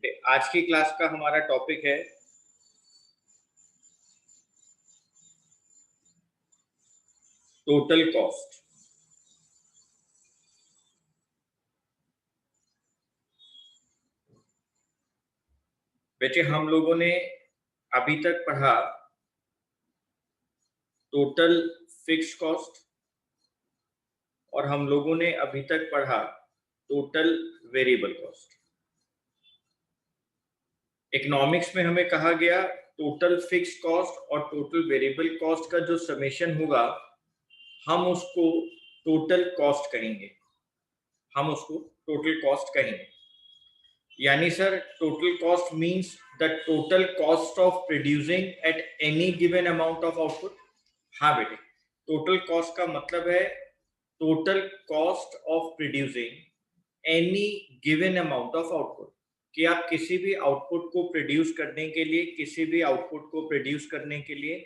आज की क्लास का हमारा टॉपिक है टोटल कॉस्ट। बच्चे, हम लोगों ने अभी तक पढ़ा टोटल फिक्स्ड कॉस्ट और हम लोगों ने अभी तक पढ़ा टोटल वेरिएबल कॉस्ट। इकोनॉमिक्स में हमें कहा गया टोटल फिक्स्ड कॉस्ट और टोटल वेरिएबल कॉस्ट का जो समेशन होगा हम उसको टोटल कॉस्ट कहेंगे। यानी sir, total cost means the total cost of producing at any given amount of output. हाँ बेटे, टोटल कॉस्ट का मतलब है total cost of producing any given amount of output, कि आप किसी भी आउटपुट को प्रोड्यूस करने के लिए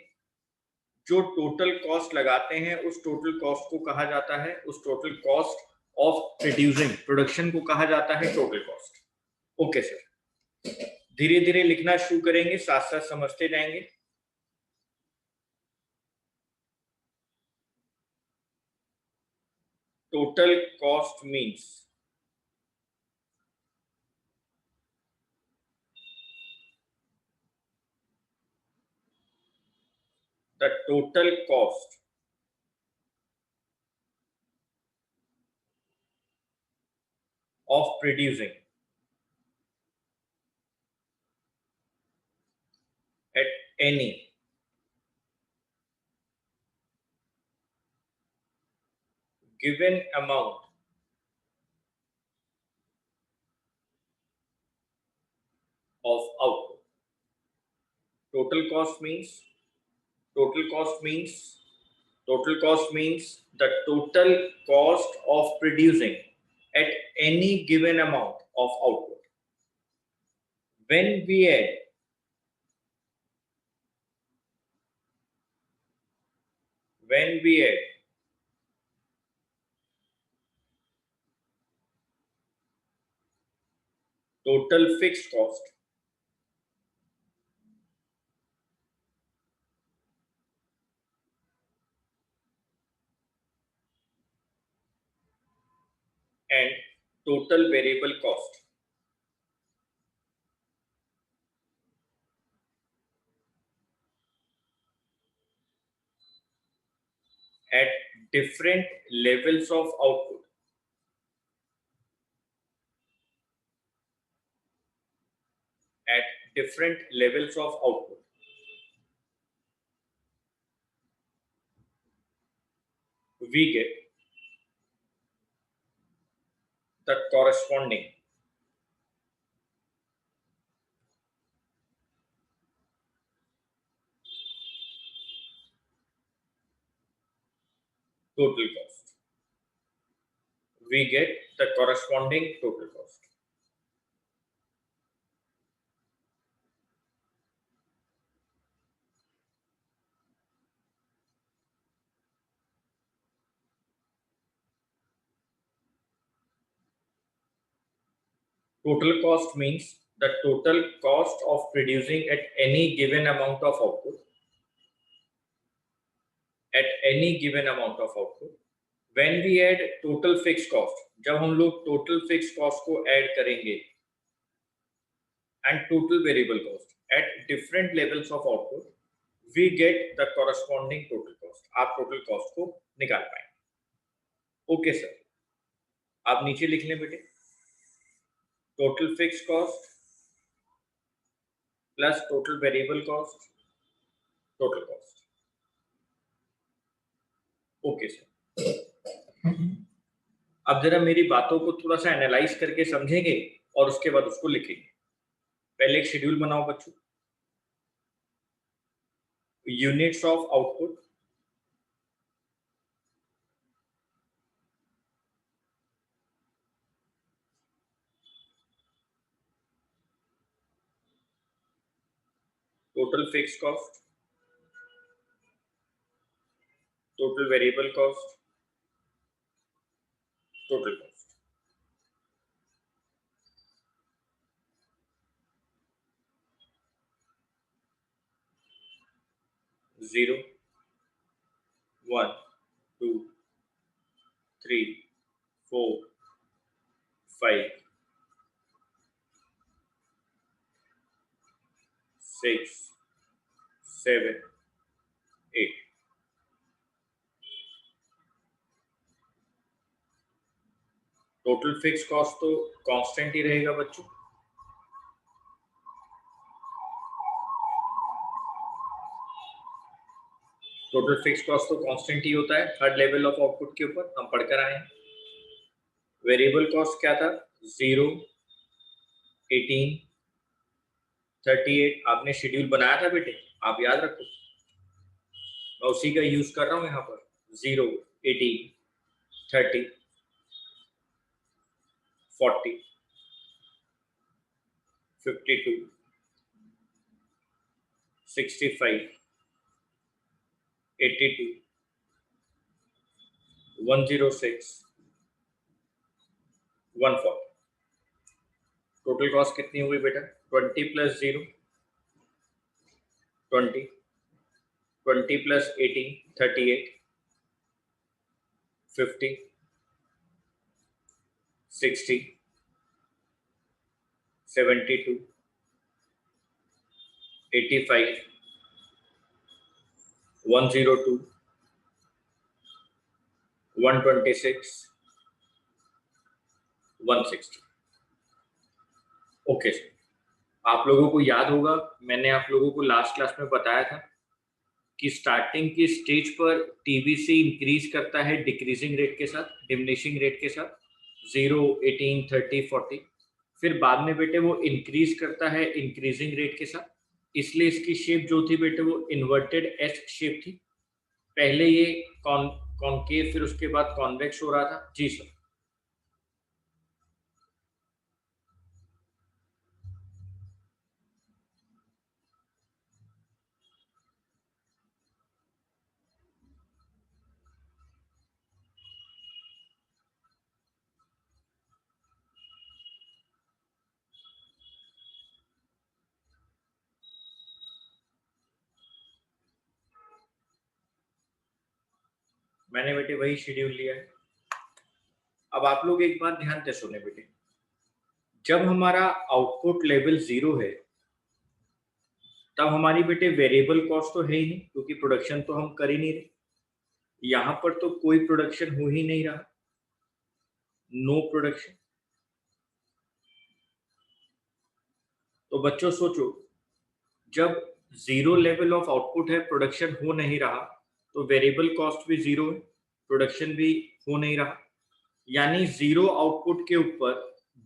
जो टोटल कॉस्ट लगाते हैं उस टोटल कॉस्ट को कहा जाता है, उस टोटल कॉस्ट ऑफ प्रोडक्शन को कहा जाता है टोटल कॉस्ट। ओके सर, धीरे धीरे लिखना शुरू करेंगे, साथ साथ समझते जाएंगे। Total cost means the total cost of producing at any given amount of output. Total cost means the total cost of producing at any given amount of output. When we add total fixed cost and total variable cost at different levels of output, we get the corresponding total cost. Total cost means the total cost of producing at any given amount of output. When we add total fixed cost, जब हम लोग total fixed cost को add करेंगे and total variable cost at different levels of output, we get the corresponding total cost. आप total cost को निकाल पाएंगे। Okay sir, आप नीचे लिख लें बेटे, total fixed cost plus total variable cost, total cost. Okay sir, अब जरा मेरी बातों को थोड़ा सा एनालाइज करके समझेंगे और उसके बाद उसको लिखेंगे। पहले एक शेड्यूल बनाओ बच्चों। Units of output, total fixed cost, total variable cost, total cost. 0 1 2 3 4 5 6 7 8। Total fix cost तो कांस्टेंट ही रहेगा बच्चों। टोटल फिक्स कॉस्ट तो कांस्टेंट ही होता है हर लेवल ऑफ आउटपुट के ऊपर, हम पढ़कर आए हैं। वेरिएबल कॉस्ट क्या था? 0 18 38। आपने शेड्यूल बनाया था बेटे, आप याद रखो, मैं उसी का यूज कर रहा हूं यहाँ पर। 0 18 30 40 52 65 82 106 140। टोटल कॉस्ट कितनी हुई बेटा? 20 प्लस 0 20 20 प्लस 18 38 50 60 72 85 102 126 160। ओके सर, आप लोगों को याद होगा मैंने आप लोगों को लास्ट क्लास में बताया था कि स्टार्टिंग की स्टेज पर टीवीसी इंक्रीज करता है डिक्रीजिंग रेट के साथ, डिमिनिशिंग रेट के साथ, 0 18 30 40। फिर बाद में बेटे वो इंक्रीज करता है इंक्रीजिंग रेट के साथ, इसलिए इसकी शेप जो थी बेटे वो इन्वर्टेड एस शेप थी। पहले ये कॉनकेव फिर उसके बाद कॉन्वेक्स हो रहा था। जी सर। मैंने बेटे वही शेड्यूल लिया है। अब आप लोग एक बात ध्यान से सुने बेटे, जब हमारा आउटपुट लेवल 0 है तब हमारी बेटे वेरिएबल कॉस्ट तो है ही नहीं, क्योंकि प्रोडक्शन तो हम कर ही नहीं रहे। यहां पर तो कोई प्रोडक्शन हो ही नहीं रहा, नो प्रोडक्शन। तो बच्चों सोचो, जब 0 लेवल ऑफ आउटपुट है, प्रोडक्शन हो नहीं रहा, तो वेरिएबल कॉस्ट भी 0 है, प्रोडक्शन भी हो नहीं रहा। यानी 0 आउटपुट के ऊपर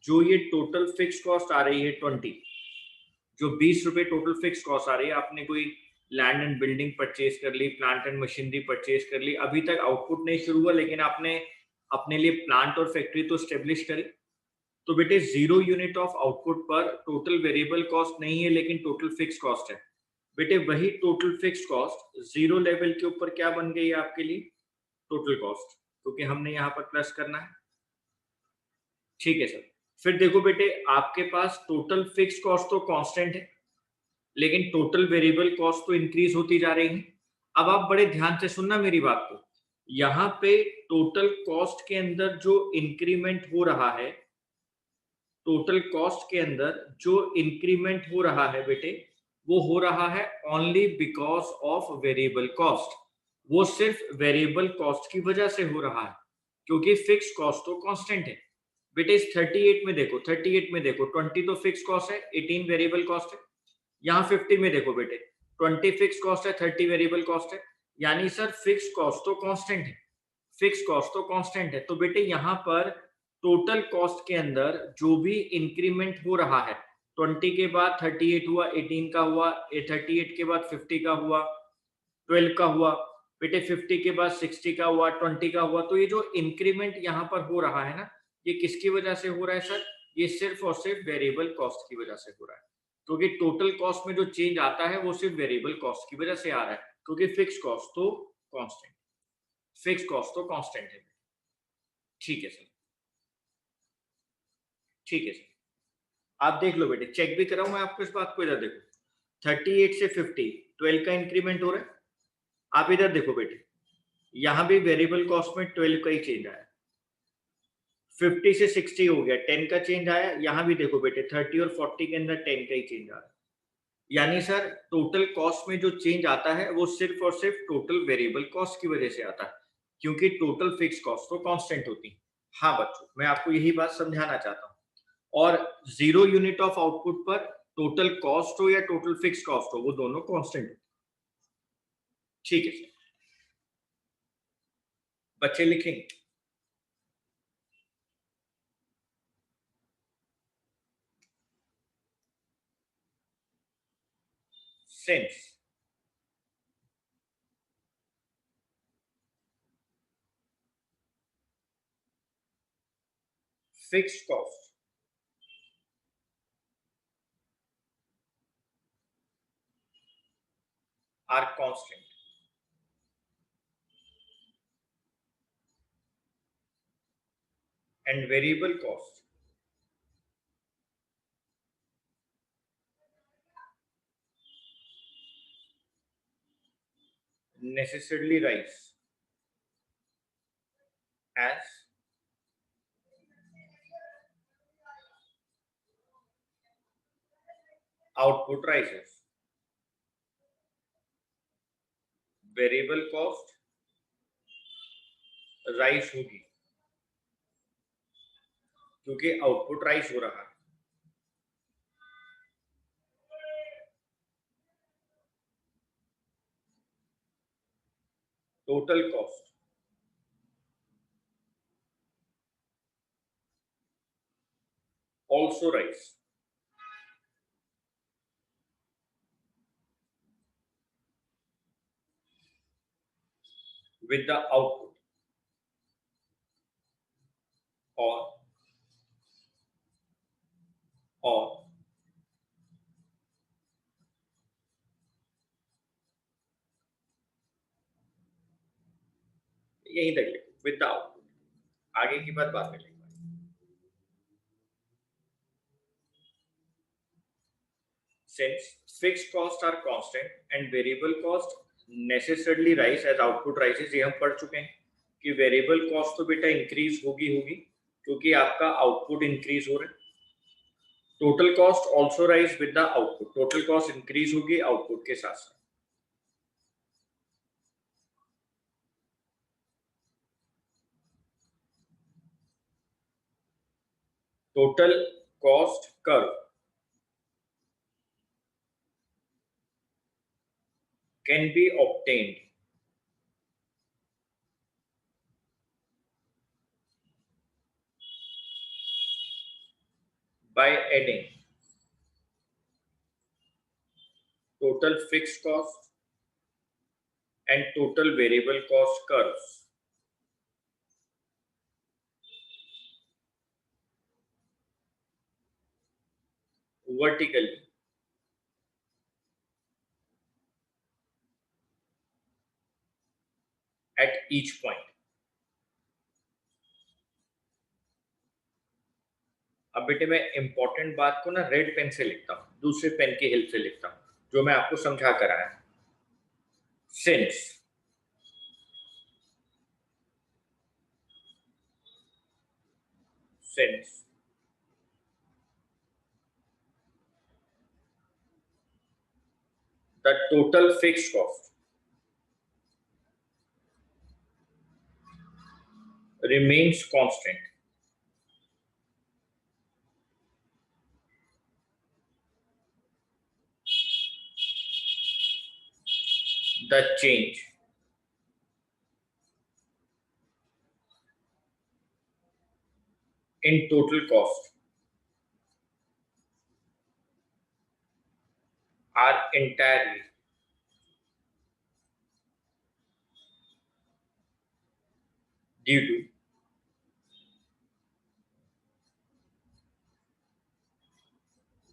जो ये टोटल फिक्स कॉस्ट आ रही है 20, जो 20 रुपए टोटल फिक्स कॉस्ट आ रही है, आपने कोई लैंड एंड बिल्डिंग परचेज कर ली, प्लांट एंड मशीनरी परचेज कर ली, अभी तक आउटपुट नहीं शुरू हुआ लेकिन आपने अपने लिए प्लांट और फैक्ट्री तो स्टेब्लिश करी। तो बेटे 0 यूनिट ऑफ आउटपुट पर टोटल वेरिएबल कॉस्ट नहीं है लेकिन टोटल फिक्स कॉस्ट है। बेटे वही टोटल फिक्स कॉस्ट 0 लेवल के ऊपर क्या बन गई है आपके लिए? टोटल कॉस्ट, क्योंकि हमने यहाँ पर प्लस करना है। ठीक है सर। फिर देखो बेटे, आपके पास टोटल फिक्स कॉस्ट तो कांस्टेंट है लेकिन टोटल वेरिएबल कॉस्ट तो इंक्रीज होती जा रही है। अब आप बड़े ध्यान से सुनना मेरी बात को, यहाँ पे टोटल कॉस्ट के अंदर जो इंक्रीमेंट हो रहा है, टोटल कॉस्ट के अंदर जो इंक्रीमेंट हो रहा है बेटे, वो हो रहा है only because of variable cost. वो सिर्फ वेरिएबल कॉस्ट की वजह से हो रहा है, क्योंकि फिक्स कॉस्ट तो कांस्टेंट है। बेटे इस 38 में देखो, 38 में देखो, 20 तो फिक्स कॉस्ट है, 18 वेरिएबल कॉस्ट है। यहाँ 50 में देखो बेटे, 20 फिक्स कॉस्ट है, 30 वेरिएबल कॉस्ट है। यानी सर फिक्स कॉस्ट तो कांस्टेंट है, फिक्स कॉस्ट तो कांस्टेंट है। तो बेटे यहाँ पर टोटल कॉस्ट के अंदर जो भी इंक्रीमेंट हो रहा है, 20 के बाद 38 हुआ, 18 का हुआ, 38 के बाद 50 का हुआ, 12 का हुआ, बेटे 50 के बाद 60 का हुआ, 20 का हुआ। तो ये जो इंक्रीमेंट यहाँ पर हो रहा है ना, ये किसकी वजह से हो रहा है सर? ये सिर्फ और सिर्फ वेरिएबल कॉस्ट की वजह से हो रहा है, क्योंकि टोटल कॉस्ट में जो चेंज आता है वो सिर्फ वेरिएबल कॉस्ट की वजह से आ रहा है, क्योंकि फिक्स कॉस्ट तो कांस्टेंट, फिक्स कॉस्ट तो कांस्टेंट है। ठीक है सर, ठीक है सर। आप देख लो बेटे, चेक भी कराऊं मैं आपको इस बात को, इधर देखो, 38 से 50, 12 का इंक्रीमेंट हो रहा है, आप इधर देखो बेटे, यहां भी वेरिएबल कॉस्ट में 12 का ही चेंज आया, 50 से 60 हो गया, 10 का चेंज आया। यहां भी देखो बेटे 30 और 40 के अंदर 10 का ही चेंज आ रहा है। यानी सर टोटल कॉस्ट में जो चेंज आता है वो सिर्फ और सिर्फ टोटल वेरिएबल कॉस्ट की वजह से आता है, क्योंकि टोटल फिक्स कॉस्ट तो कांस्टेंट होती है। हाँ बच्चों, मैं आपको यही बात समझाना चाहता हूँ। और 0 यूनिट ऑफ आउटपुट पर टोटल कॉस्ट हो या टोटल फिक्स कॉस्ट हो, वो दोनों कांस्टेंट। ठीक है सर, बच्चे लिखेंगे। since fixed costs are constant and variable costs necessarily rise as output rises. Variable cost rise होगी क्योंकि आउटपुट राइज हो रहा है। Total cost also rise with the output or यही तक लिखो विद द आउटपुट, आगे की बात बाद में लिखो। Since fixed costs are constant and variable cost necessarily rise as output rises, ये हम पढ़ चुके हैं कि वेरिएबल कॉस्ट तो बेटा इंक्रीज होगी क्योंकि आपका आउटपुट इंक्रीज हो रहा है। Total cost also rise with the output, total cost increase होगी आउटपुट के साथ साथ। Total cost curve can be obtained by adding total fixed cost and total variable cost curves vertically at each point. अब बेटे मैं important बात को ना रेड पेन से लिखता हूं, दूसरे पेन की हेल्प से लिखता हूं जो मैं आपको समझा कर आया। Since the total fixed cost remains constant, the change in total cost are entirely due to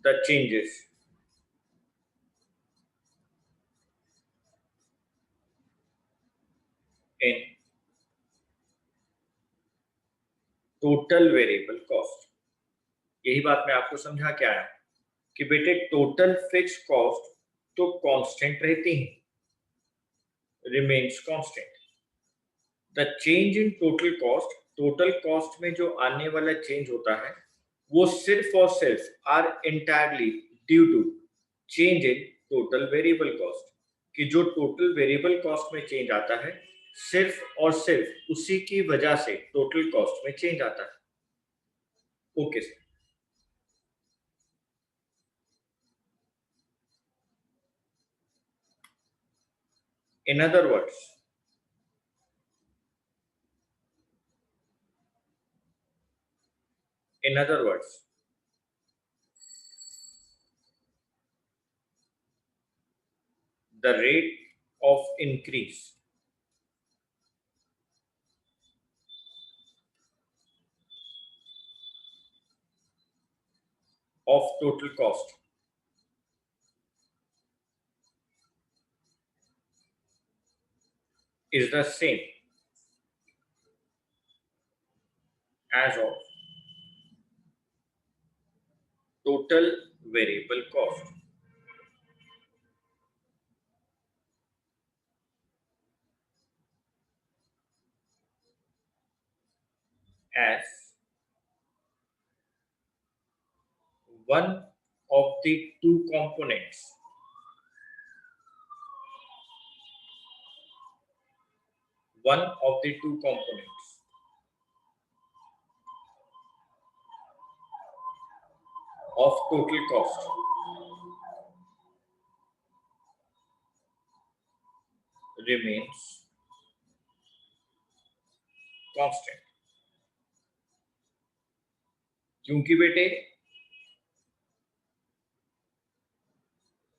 the changes in total variable cost. यही बात मैं आपको समझा के आया कि बेटे टोटल फिक्स कॉस्ट तो कांस्टेंट रहती है remains constant. The change in total cost में जो आने वाला चेंज होता है वो सिर्फ और सिर्फ are entirely due to change in total variable cost, कि जो टोटल वेरिएबल कॉस्ट में चेंज आता है सिर्फ और सिर्फ उसी की वजह से टोटल कॉस्ट में चेंज आता है। Okay sir. In other words, in other words, the rate of increase of total cost is the same as of total variable cost. As one of the two components of total cost remains constant. क्योंकि बेटे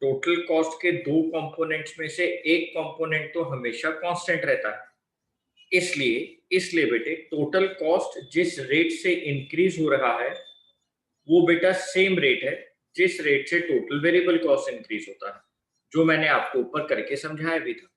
total cost के दो components में से एक component तो हमेशा constant रहता है, इसलिए बेटे टोटल कॉस्ट जिस रेट से इंक्रीज हो रहा है वो बेटा सेम रेट है जिस रेट से टोटल वेरिएबल कॉस्ट इंक्रीज होता है, जो मैंने आपको ऊपर करके समझाया भी था।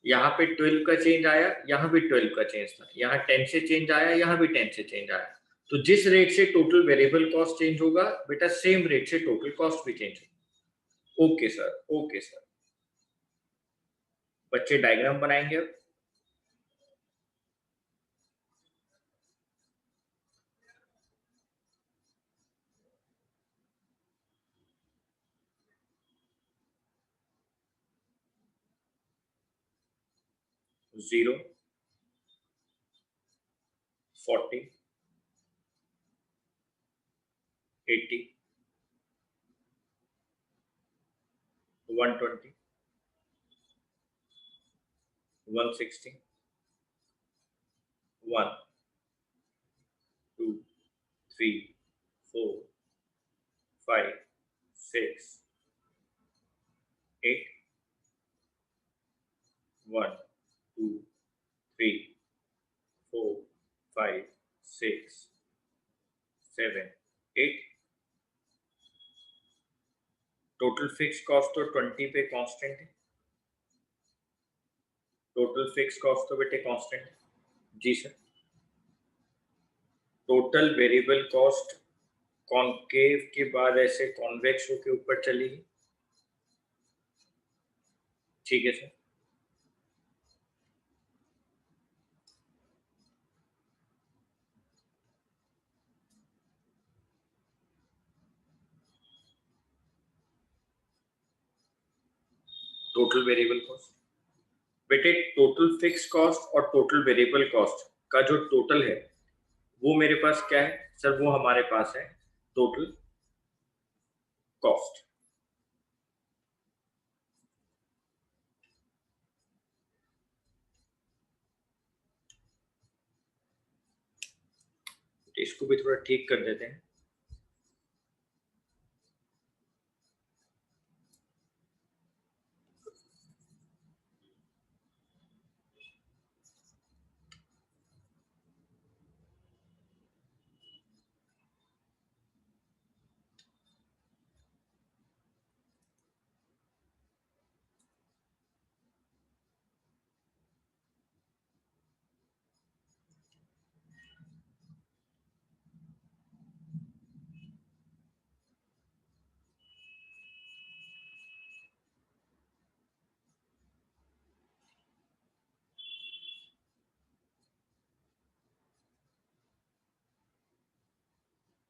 यहाँ पे 12 का चेंज आया, यहाँ भी 12 का चेंज था, यहाँ 10 से चेंज आया, यहाँ भी 10 से चेंज आया। तो जिस रेट से टोटल वेरिएबल कॉस्ट चेंज होगा बेटा सेम रेट से टोटल कॉस्ट भी चेंज होगा। Okay sir, okay sir. बच्चे डायग्राम बनाएंगे अब। जीरो, 40, 80, 120, 160, 1, 2, 3, 4, 5, 6, 8, 1, 2, 3, 4, 5, 6, 7, 8। टोटल फिक्स कॉस्ट तो 20 पे कांस्टेंट है। टोटल फिक्स कॉस्ट तो बेटे कांस्टेंट है। जी sir. Total variable cost concave के बाद ऐसे कॉन्वेक्स होके ऊपर चलेगी। ठीक है सर। टोटल वेरिएबल कॉस्ट बेटे, टोटल फिक्स कॉस्ट और टोटल वेरिएबल कॉस्ट का जो टोटल है वो मेरे पास क्या है सर? वो हमारे पास है टोटल कॉस्ट। इसको भी थोड़ा ठीक कर देते हैं।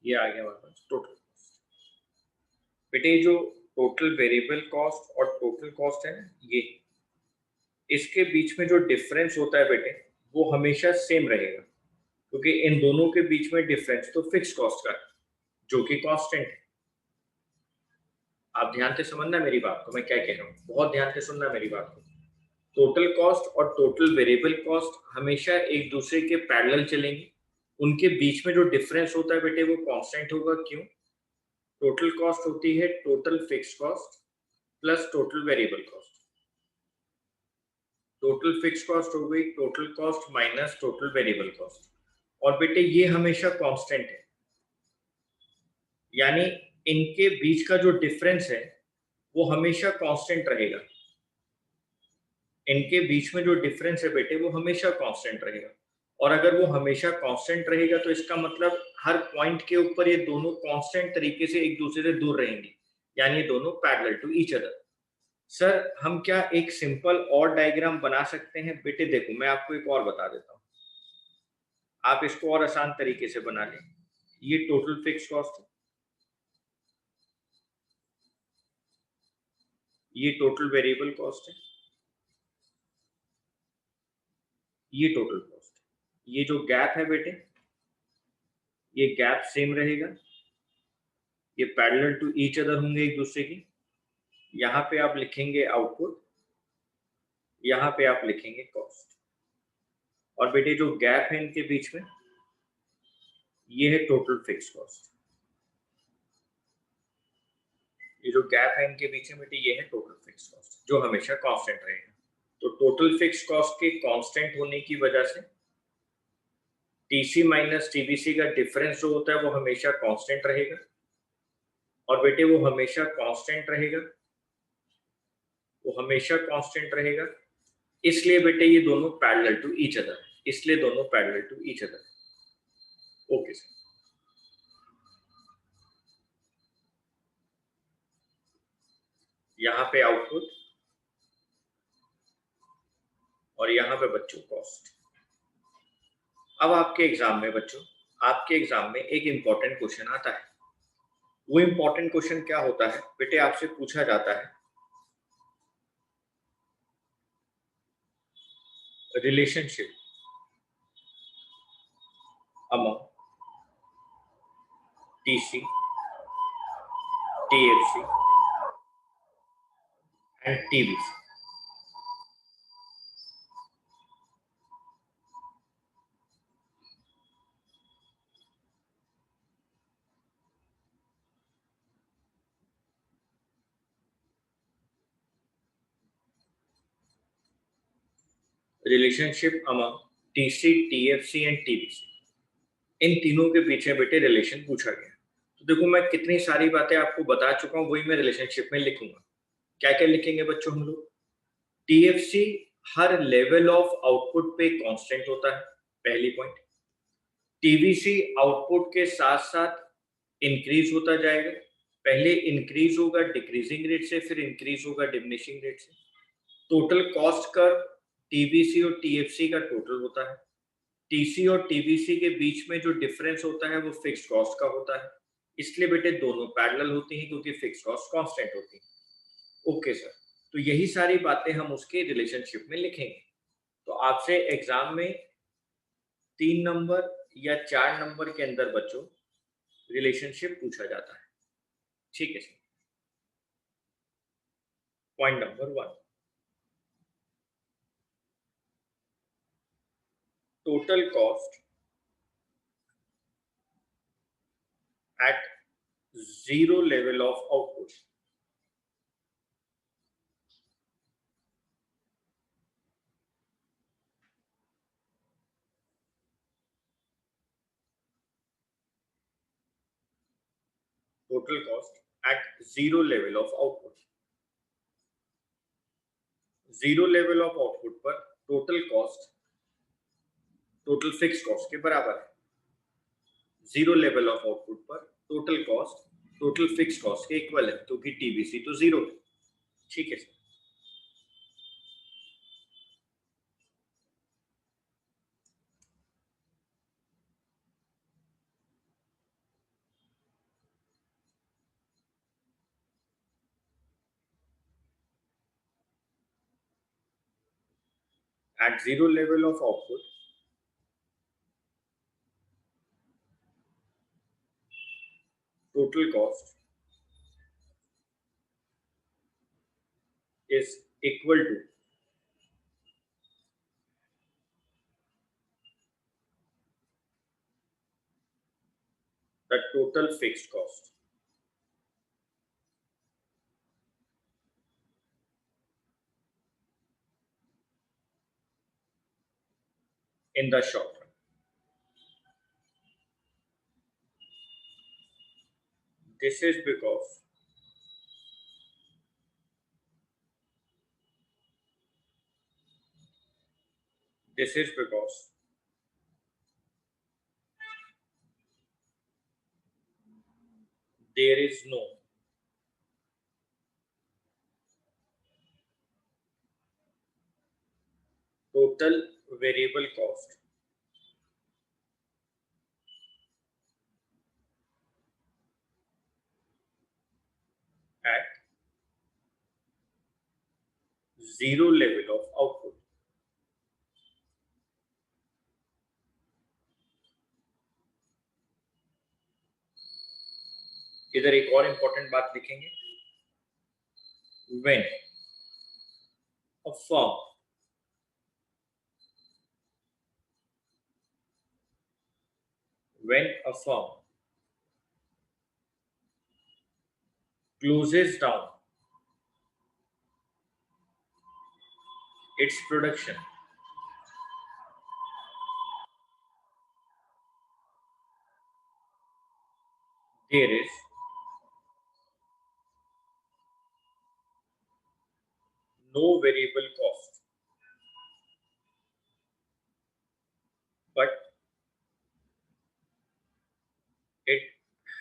ये आ गया हमारे पास टोटल कॉस्ट। बेटे जो टोटल वेरिएबल कॉस्ट और टोटल कॉस्ट है ना, ये इसके बीच में जो डिफरेंस होता है बेटे वो हमेशा सेम रहेगा, क्योंकि इन दोनों के बीच में डिफरेंस तो फिक्स कॉस्ट का है जो कि कांस्टेंट है। आप ध्यान से समझना मेरी बात को, मैं क्या कह रहा हूँ, बहुत ध्यान से सुनना मेरी बात को। टोटल कॉस्ट और टोटल वेरिएबल कॉस्ट हमेशा एक दूसरे के पैरेलल चलेंगे, उनके बीच में जो डिफरेंस होता है बेटे वो कांस्टेंट होगा। क्यों? टोटल कॉस्ट होती है total fix cost plus total variable cost. Total fix cost हो गई total cost minus total variable cost, और बेटे ये हमेशा कांस्टेंट है, यानी इनके बीच का जो डिफरेंस है वो हमेशा कांस्टेंट रहेगा। इनके बीच में जो डिफरेंस है बेटे वो हमेशा कांस्टेंट रहेगा, और अगर वो हमेशा कांस्टेंट रहेगा तो इसका मतलब हर पॉइंट के ऊपर ये दोनों कांस्टेंट तरीके से एक दूसरे से दूर रहेंगे, यानी ये दोनों parallel to each other. Sir हम क्या एक सिंपल और डायग्राम बना सकते हैं? बेटे देखो मैं आपको एक और बता देता हूँ, आप इसको और आसान तरीके से बना लें। ये टोटल फिक्स कॉस्ट है, ये टोटल वेरिएबल कॉस्ट है, ये टोटल कॉस्ट है। ये जो गैप है बेटे ये गैप सेम रहेगा, ये पैरेलल टू ईच अदर होंगे एक दूसरे की। यहाँ पे आप लिखेंगे आउटपुट, यहाँ पे आप लिखेंगे कॉस्ट, और बेटे जो गैप है इनके बीच में ये है टोटल फिक्स कॉस्ट। ये जो गैप है इनके बीच में बेटे ये है टोटल फिक्स कॉस्ट जो हमेशा कांस्टेंट रहेगा। तो टोटल फिक्स कॉस्ट के कांस्टेंट होने की वजह से टीसी माइनस टीबीसी का डिफरेंस जो होता है वो हमेशा कांस्टेंट रहेगा, और बेटे वो हमेशा कांस्टेंट रहेगा, वो हमेशा कांस्टेंट रहेगा। इसलिए बेटे ये दोनों पैरेलल टू ईच अदर, इसलिए दोनों parallel to each other. Okay sir. यहाँ पे आउटपुट और यहाँ पे बच्चों कॉस्ट। अब आपके एग्जाम में बच्चों, आपके एग्जाम में एक इंपॉर्टेंट क्वेश्चन आता है। वो इंपॉर्टेंट क्वेश्चन क्या होता है बेटे? आपसे पूछा जाता है relationship among TC, TFC and TVC. Relationship among TC, TFC and TVC, इन तीनों के पीछे बेटे रिलेशन पूछा गया। तो देखो मैं कितनी सारी बातें आपको बता चुका हूँ, वही मैं रिलेशनशिप में लिखूंगा। क्या क्या लिखेंगे बच्चों हम लोग? TFC her level of output पे कांस्टेंट होता है, पहली पॉइंट। टीबीसी आउटपुट के साथ साथ इंक्रीज होता जाएगा, पहले इंक्रीज होगा डिक्रीजिंग रेट से, फिर इंक्रीज होगा डिमिनिशिंग रेट से। टोटल कॉस्ट कर्व टीबीसी और टीएफसी का टोटल होता है। टीसी और टीबीसी के बीच में जो डिफरेंस होता है वो फिक्स कॉस्ट का होता है, इसलिए बेटे दोनों पैरेलल होती हैं क्योंकि फिक्स कॉस्ट कांस्टेंट होती है। ओके सर, तो यही सारी बातें हम उसके रिलेशनशिप में लिखेंगे। तो आपसे एग्जाम में 3 नंबर या 4 नंबर के अंदर बच्चों रिलेशनशिप पूछा जाता है। ठीक है sir. Point number 1, total cost at zero level of output. Total cost at zero level of output. Zero level of output पर total cost total fix cost के बराबर है। जीरो लेवल ऑफ आउटपुट पर total cost total fix cost के equal है, क्योंकि TVC तो zero है। ठीक है sir. At zero level of output, total cost is equal to the total fixed cost. In the short run. This is because this is because there is no total variable cost at zero level of output. इधर एक और important बात लिखेंगे. When a firm when a firm closes down its production, there is no variable cost, but it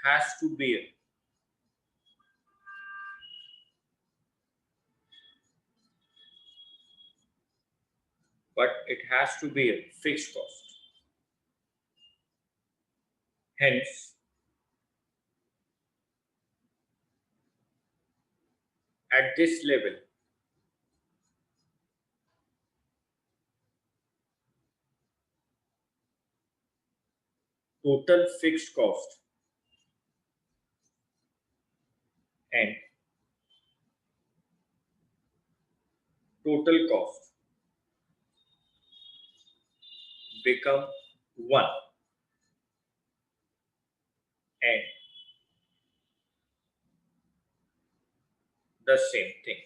has to bear fixed cost. Hence, at this level, total fixed cost and total cost become one and the same thing.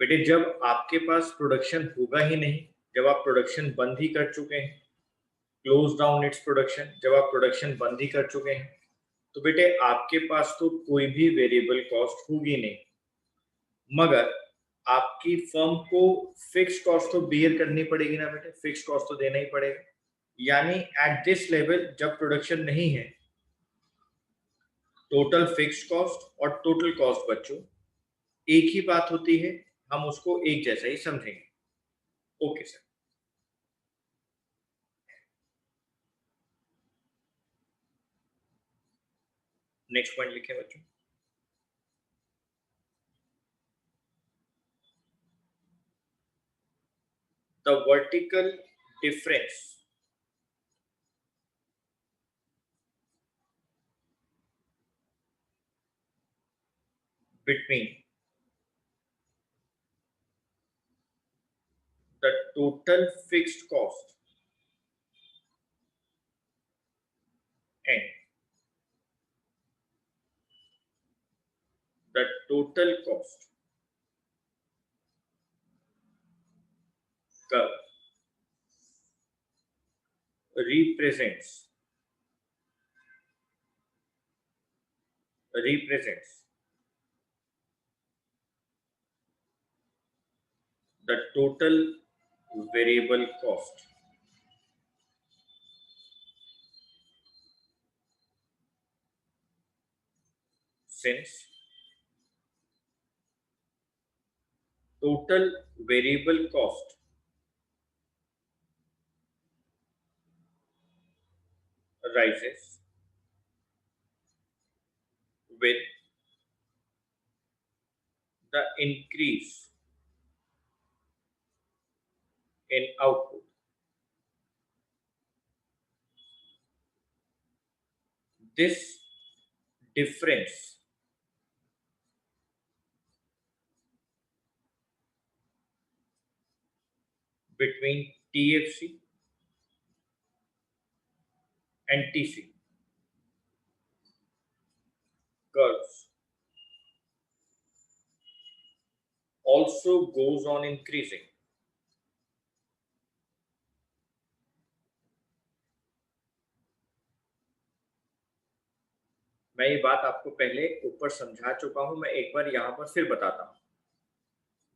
बेटे जब आपके पास production होगा ही नहीं, जब आप production बंद ही कर चुके हैं, क्लोज डाउन इट्स प्रोडक्शन, जब आप प्रोडक्शन बंद ही कर चुके हैं, तो बेटे आपके पास तो कोई भी वेरिएबल कॉस्ट होगी नहीं, मगर आपकी फर्म को फिक्स कॉस्ट तो बियर करनी पड़ेगी ना बेटे, फिक्स कॉस्ट तो देना ही पड़ेगा. यानी एट दिस लेवल जब प्रोडक्शन नहीं है, टोटल फिक्स कॉस्ट और टोटल कॉस्ट बच्चों एक ही बात होती है, हम उसको एक जैसा ही समझेंगे. Okay sir. नेक्स्ट पॉइंट लिखे बच्चों. The vertical difference between the total fixed cost and the total cost curve represents the total variable cost. Since total variable cost rises with the increase in output. This difference between TFC and TC curves also goes on increasing. मैं ये बात आपको पहले ऊपर समझा चुका हूं, मैं एक बार यहां पर फिर बताता हूं.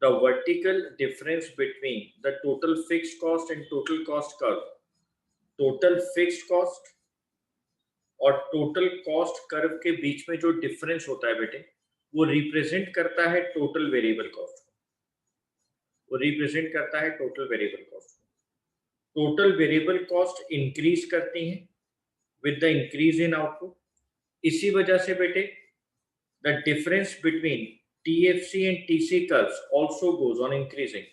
The vertical difference between the total fixed cost and total cost curve. Total fixed cost और टोटल कॉस्ट कर्व के बीच में जो डिफरेंस होता है बेटे, वो रिप्रेजेंट करता है टोटल वेरिएबल कॉस्ट. वो रिप्रेजेंट करता है total variable cost. Total variable cost increase करती हैं with the increase in output. इसी वजह से बेटे the difference between TFC and TC curves also goes on increasing.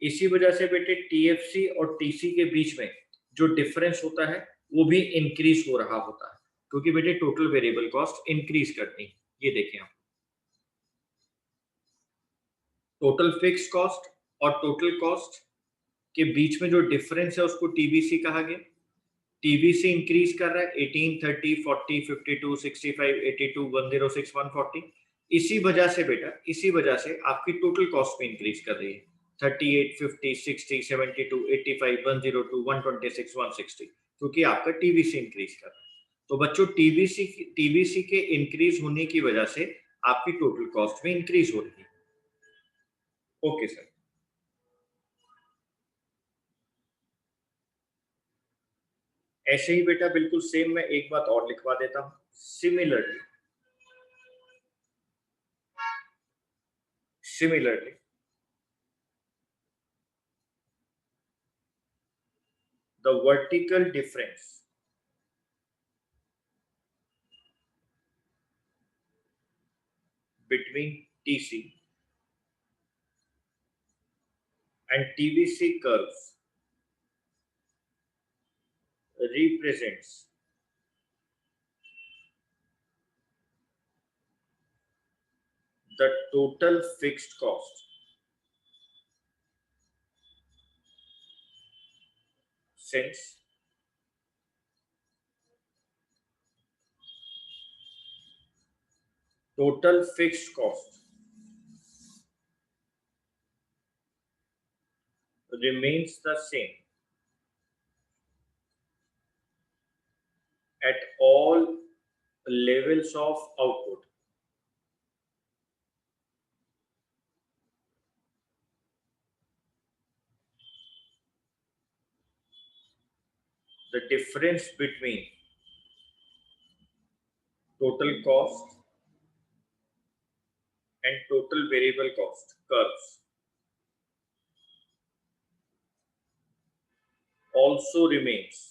इसी वजह से बेटे टीएफसी और टीसी के बीच में जो डिफरेंस होता है वो भी इंक्रीज हो रहा होता है, क्योंकि बेटे टोटल वेरिएबल कॉस्ट इंक्रीज करती है. ये देखें आप, टोटल फिक्स कॉस्ट और टोटल कॉस्ट के बीच में जो डिफरेंस है उसको टीबीसी कहा गया. टीबीसी इंक्रीज कर रहा है 18, 30, 40, 52, 65, 82, 106, 140. इसी वजह से बेटा, इसी वजह से आपकी टोटल कॉस्ट में इंक्रीज कर रही है 38, 50, 60, 72, 85, 102, 126, 160, क्योंकि आपका टीबीसी इंक्रीज कर रहा है. तो बच्चों टीबीसी के इंक्रीज होने की वजह से आपकी टोटल कॉस्ट में इंक्रीज हो रही है. Okay sir. ऐसे ही बेटा बिल्कुल सेम मैं एक बात और लिखवा देता हूं. Similarly the vertical difference between TC and TVC curves represents the total fixed cost since total fixed cost remains the same at all levels of output. The difference between total cost and total variable cost curves also remains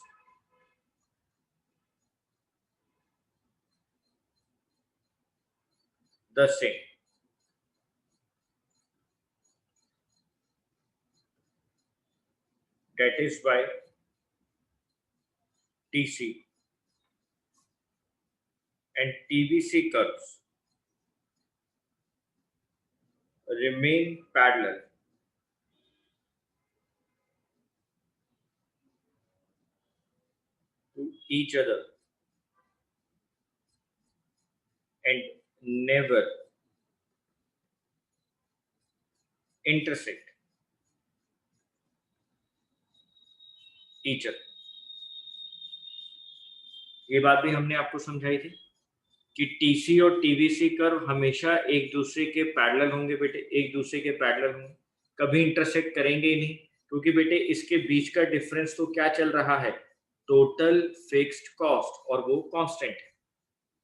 the same. That is why TC and TVC curves remain parallel to each other and never intersect each other. ये बात भी हमने आपको समझाई थी कि TC और TVC curve हमेशा एक दूसरे के पैरेलल होंगे बेटे, एक दूसरे के पैरेलल होंगे, कभी इंटरसेक्ट करेंगे ही नहीं, क्योंकि बेटे इसके बीच का डिफरेंस तो क्या चल रहा है, टोटल फिक्स्ड कॉस्ट, और वो कांस्टेंट है,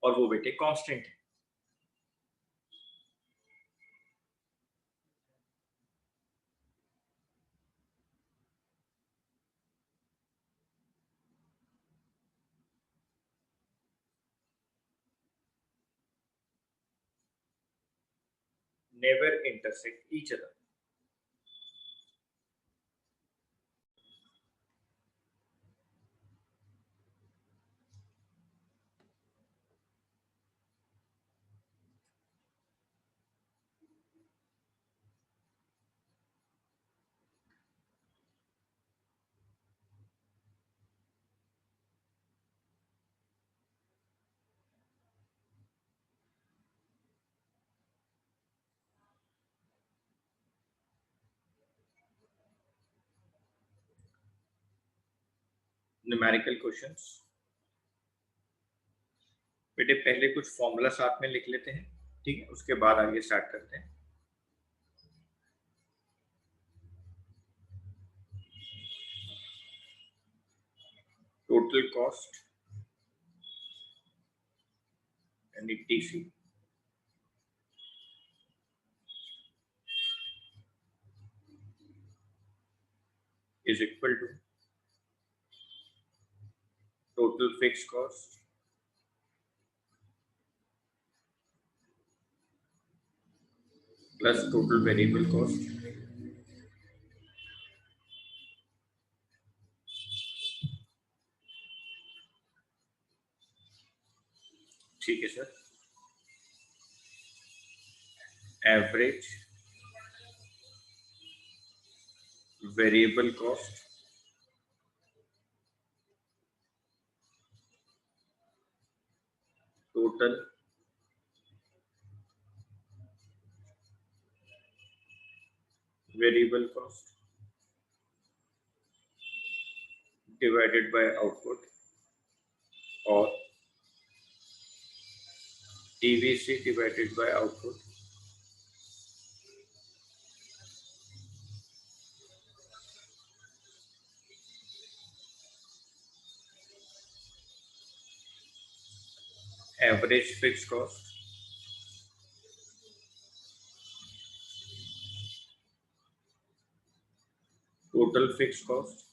और वो बेटे कांस्टेंट है. Never intersect each other. Numerical questions. बेटे पहले कुछ फॉर्मूला साथ में लिख लेते हैं, ठीक है, उसके बाद आगे स्टार्ट करते हैं। टोटल कॉस्ट यानी TC is equal to total fixed cost plus total variable cost ठीक है sir. Average variable cost total variable cost divided by output और TVC divided by output average fixed cost total fixed cost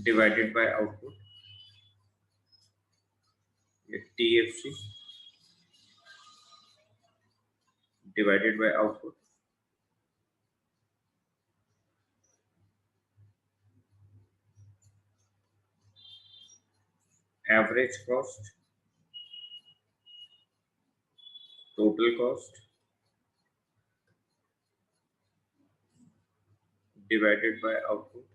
divided by output TFC divided by output average cost total cost divided by output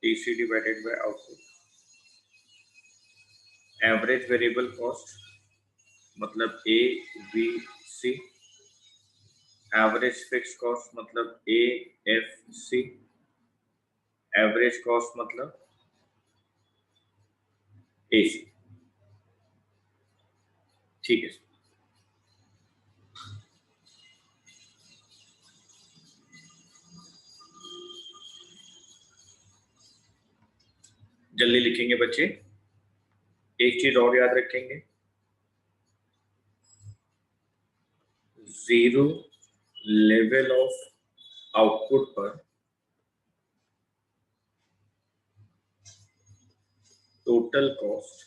TC divided by output. Average variable cost मतलब A B C, average fixed cost मतलब A F C, average cost मतलब A सी। ठीक है, जल्दी लिखेंगे बच्चे। एक चीज और याद रखेंगे, जीरो लेवल ऑफ आउटपुट पर टोटल कॉस्ट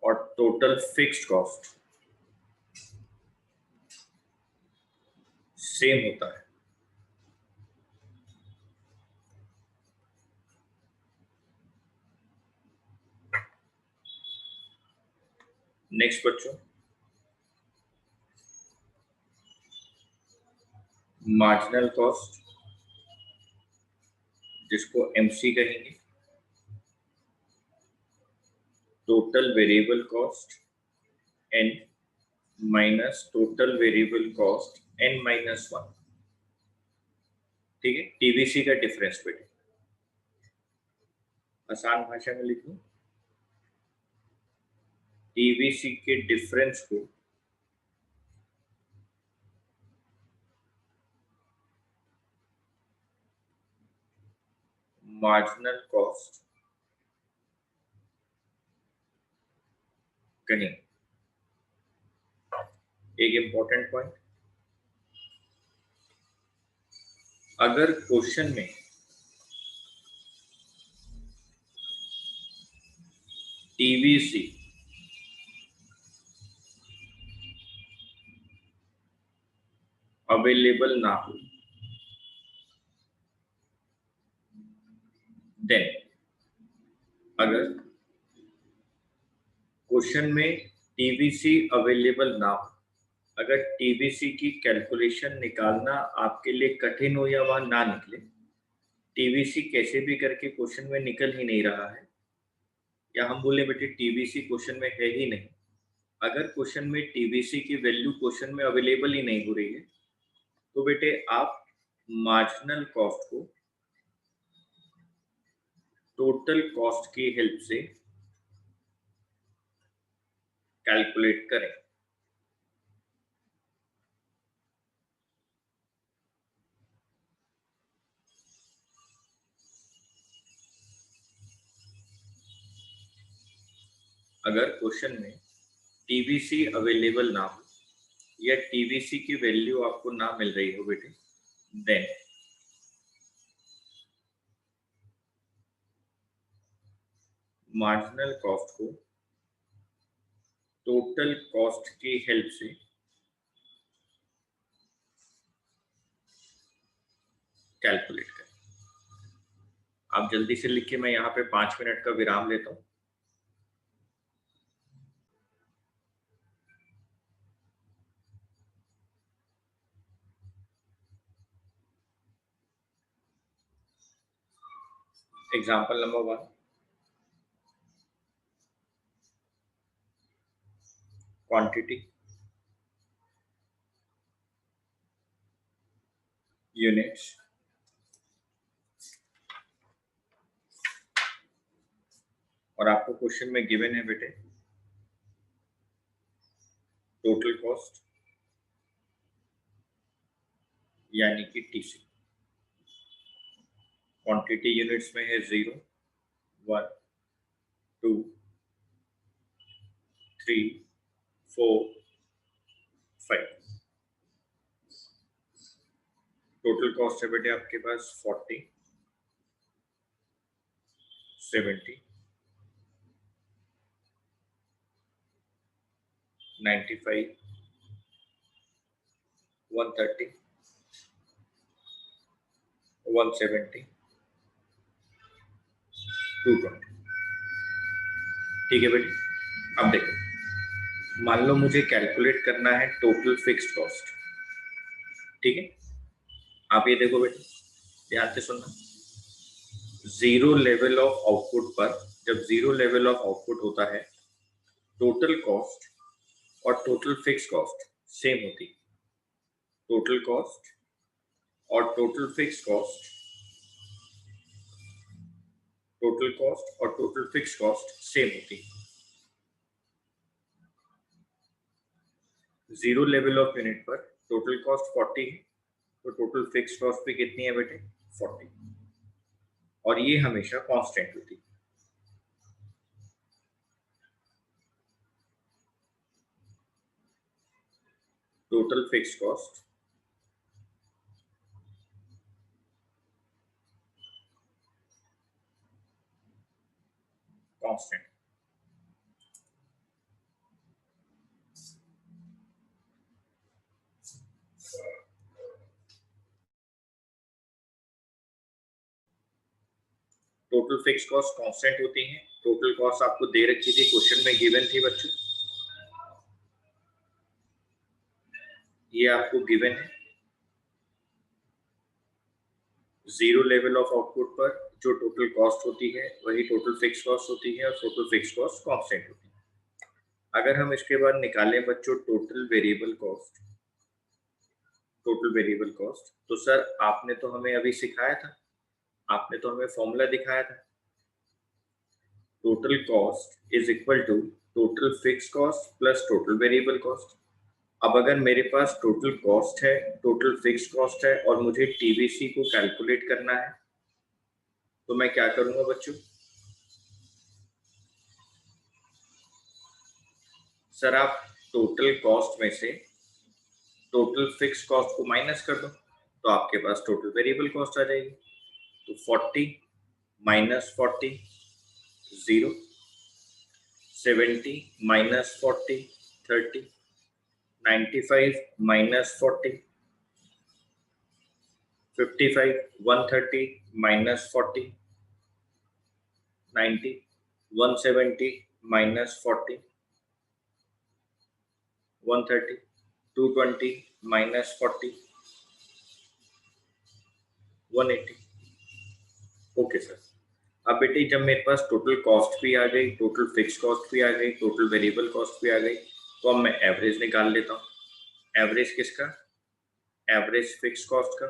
और टोटल फिक्स्ड कॉस्ट सेम होता है। नेक्स्ट बच्चों, मार्जिनल कॉस्ट जिसको एमसी कहेंगे, total variable cost N minus total variable cost N minus one. ठीक है, टीवीसी का डिफरेंस बेटे आसान भाषा में लिख लो, टीवीसी के डिफरेंस को मार्जिनल कॉस्ट कहेंगे। एक इंपॉर्टेंट पॉइंट, अगर क्वेश्चन में टीवीसी अवेलेबल ना हो, देन अगर क्वेश्चन में टीवीसी अवेलेबल ना हो, अगर टीवीसी की कैलकुलेशन निकालना आपके लिए कठिन हो या वहां ना निकले, टीवीसी कैसे भी करके क्वेश्चन में निकल ही नहीं रहा है, या हम बोले बेटे टीबीसी क्वेश्चन में है ही नहीं। अगर क्वेश्चन में टीबीसी की वैल्यू क्वेश्चन में अवेलेबल ही नहीं हो रही है तो बेटे आप मार्जिनल कॉस्ट को टोटल कॉस्ट की हेल्प से कैलकुलेट करें। अगर क्वेश्चन में टीबीसी अवेलेबल ना हो या टीबीसी की वैल्यू आपको ना मिल रही हो बेटे, देन मार्जिनल कॉस्ट को टोटल कॉस्ट की हेल्प से कैलकुलेट करें। आप जल्दी से लिखिए, मैं यहाँ पे 5 मिनट का विराम लेता हूँ। एग्जाम्पल नंबर 1, क्वांटिटी यूनिट्स और आपको क्वेश्चन में गिवन है बेटे टोटल कॉस्ट यानी कि टीसी। क्वांटिटी यूनिट्स में है 0, 1, 2, 3, 4, 5। टोटल कॉस्ट है बेटे आपके पास 40, 70, 95, 130, 170, 220। ठीक है बेटे, अब देखो, मान लो मुझे कैलकुलेट करना है टोटल फिक्स्ड कॉस्ट। ठीक है, आप ये देखो बेटे, ध्यान से सुनना। जीरो लेवल ऑफ आउटपुट पर, जब जीरो लेवल ऑफ आउटपुट होता है, टोटल कॉस्ट और टोटल फिक्स कॉस्ट सेम होती है। टोटल कॉस्ट और total fix cost, total cost और टोटल फिक्स कॉस्ट सेम होती है। जीरो लेवल ऑफ यूनिट पर टोटल कॉस्ट 40 है, तो टोटल फिक्स कॉस्ट भी कितनी है बेटे, 40, और ये हमेशा कांस्टेंट होती है। Total fix cost constant. Total fix cost constant होती है। टोटल कॉस्ट आपको दे रखी थी, क्वेश्चन में गिवन थी बच्चों, ये आपको गिवन है। जीरो लेवल ऑफ आउटपुट पर जो टोटल कॉस्ट होती है वही टोटल फिक्स कॉस्ट होती है और टोटल फिक्स कॉस्ट कांस्टेंट होती है। अगर हम इसके बाद निकालें बच्चों total variable cost, total variable cost, तो सर आपने तो हमें अभी सिखाया था, आपने तो हमें फॉर्मूला दिखाया था, total cost is equal to total fix cost plus total variable cost. अब अगर मेरे पास टोटल कॉस्ट है, टोटल फिक्स कॉस्ट है और मुझे टीबीसी को कैलकुलेट करना है, तो मैं क्या करूंगा बच्चों, सर आप टोटल कॉस्ट में से टोटल फिक्स कॉस्ट को माइनस कर दो, तो आपके पास टोटल वेरिएबल कॉस्ट आ जाएगी। तो 40 minus 40 0, 70 minus 40 30, 95 minus 40 55, 130 minus 40 90, 170 minus 40 130, 220 minus 40 180। Okay sir, अब बेटे जब मेरे पास टोटल कॉस्ट भी आ गई, टोटल फिक्स कॉस्ट भी आ गई, टोटल वेरिएबल कॉस्ट भी आ गई, तो अब मैं एवरेज निकाल लेता हूँ। एवरेज किसका? एवरेज फिक्स कॉस्ट का,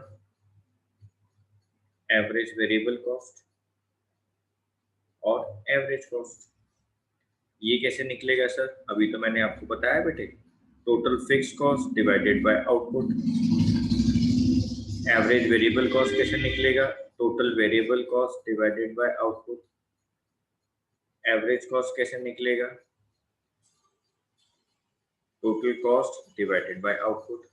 एवरेज वेरिएबल कॉस्ट और एवरेज कॉस्ट। ये कैसे निकलेगा सर? अभी तो मैंने आपको बताया बेटे, total fix cost divided by output. Average variable cost कैसे निकलेगा? Total variable cost divided by output. Average cost कैसे निकलेगा? Total cost divided by output.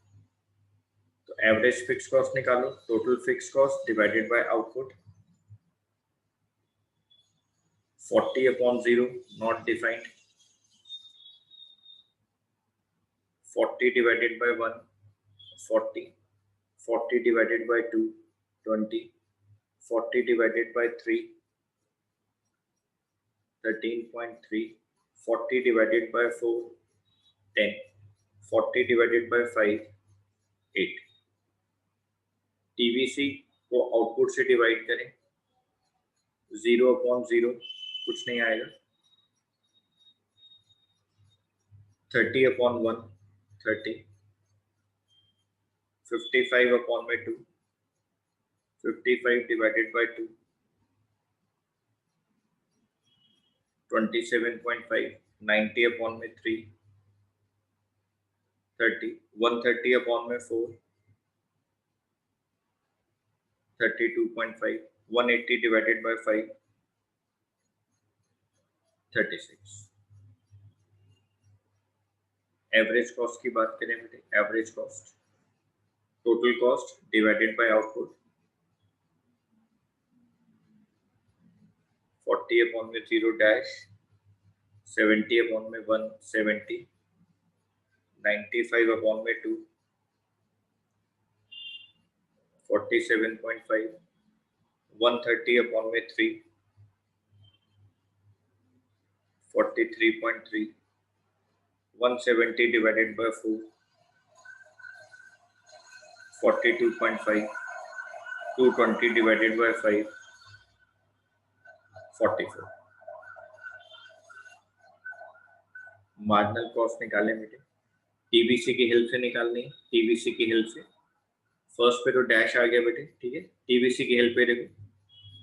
तो एवरेज फिक्स कॉस्ट निकालो, total fix cost divided by output. 40/0 not defined, 40 divided by 1 40, 40 divided by 2 20, 40 divided by 3 13.3, 40 divided by 4 10, 40 divided by 5 8। TVC को output से divide करें, 0/0 कुछ नहीं आएगा, 30/1 30, 55/2 55 divided by 2 27.5, 90/3 30, 130/4 32.5, 180 divided by 5 36। Average cost की बात करें बेटे, average cost total cost divided by output, 40/0 dash 70/1 70, 95/2 47.5, 130/3 43.3, 170 divided by 4 42.5, 220 divided by 5 44। Marginal cost निकालें बेटे, टीबीसी की हेल्प से निकालनी है। टीबीसी की हेल्प से फर्स्ट पे तो डैश आ गया बेटे, ठीक है। टीबीसी की हेल्प पे देखो,